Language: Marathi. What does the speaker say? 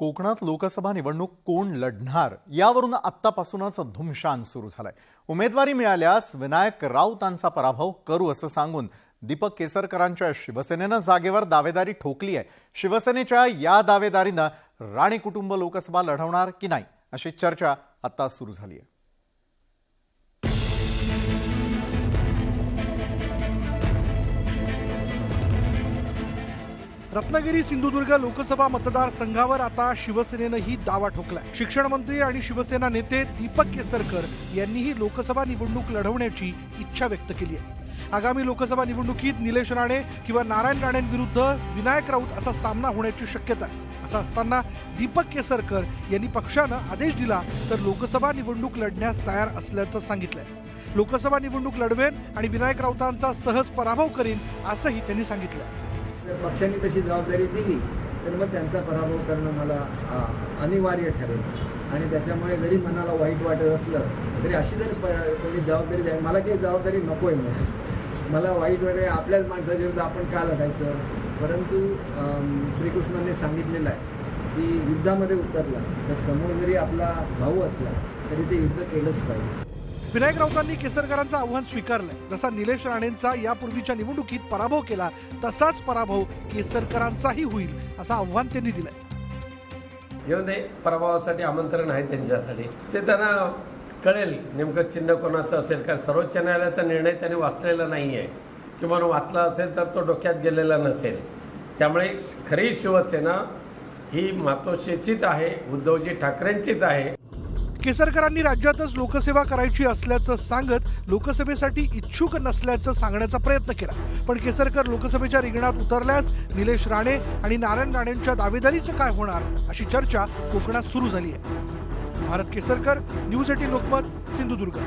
कोकणात लोकसभा निवडणूक कोण लढणार यावरून आत्तापासूनच धुमशान सुरू झालाय। उमेदवारी मिळाल्यास विनायक राऊतांचा पराभव करू असं सांगून दीपक केसरकरांच्या शिवसेनेनं जागेवर दावेदारी ठोकली आहे। शिवसेनेच्या या दावेदारीनं राणे कुटुंब लोकसभा लढवणार की नाही अशी चर्चा आता सुरू झाली आहे। रत्नागिरी सिंधुदुर्ग लोकसभा मतदारसंघावर आता शिवसेनेनंही दावा ठोकलाय। शिक्षण मंत्री आणि शिवसेना नेते दीपक केसरकर यांनीही लोकसभा निवडणूक लढवण्याची इच्छा व्यक्त केली आहे। आगामी लोकसभा निवडणुकीत निलेश राणे किंवा नारायण राणेंविरुद्ध विनायक राऊत असा सामना होण्याची शक्यता आहे। असं असताना दीपक केसरकर यांनी पक्षानं आदेश दिला तर लोकसभा निवडणूक लढण्यास तयार असल्याचं सांगितलंय। लोकसभा निवडणूक लढवेन आणि विनायक राऊतांचा सहज पराभव करीन असंही त्यांनी सांगितलंय। पक्षाने तशी जबाबदारी दिली तर मग त्यांचा पराभव करणं मला अनिवार्य ठरेल आणि त्याच्यामुळे जरी मनाला वाईट वाटत असलं तरी अशी जर कोणी जबाबदारी द्यावी, मला काही जबाबदारी नको आहे। मला वाईट वाटेल आपल्याच माणसाच्या विरुद्ध आपण का लढायचं, परंतु श्रीकृष्णाने सांगितलेलं आहे की युद्धामध्ये उतरला तर समोर जरी आपला भाऊ असला तरी ते युद्ध केलंच पाहिजे। विनायक राऊतांनी केसरकरांचं आव्हान स्वीकारलंय। जसा निलेश राणेंचा यापूर्वीच्या निवडणुकीत पराभव केला तसाच पराभव केसरकरांचाही होईल असं आव्हान त्यांनी दिलंय। येऊन ते पराभवासाठी आमंत्रण आहे त्यांच्यासाठी, ते त्यांना कळेल नेमकं चिन्ह कोणाचं असेल। कारण सर्वोच्च न्यायालयाचा निर्णय त्याने वाचलेला नाही आहे किंवा वाचला असेल तर तो डोक्यात गेलेला नसेल। त्यामुळे खरी शिवसेना ही मातोश्रीचीच आहे, उद्धवजी ठाकरेंचीच आहे। केसरकरांनी राज्यातच लोकसेवा करायची असल्याचं सांगत लोकसभेसाठी इच्छुक नसल्याचं सांगण्याचा प्रयत्न केला। पण केसरकर लोकसभेच्या रिंगणात उतरल्यास निलेश राणे आणि नारायण राणेंच्या दावेदारीचं काय होणार अशी चर्चा कोकणात सुरू झाली आहे। भारत केसरकर, न्यूज 18 लोकमत, सिंधुदुर्ग।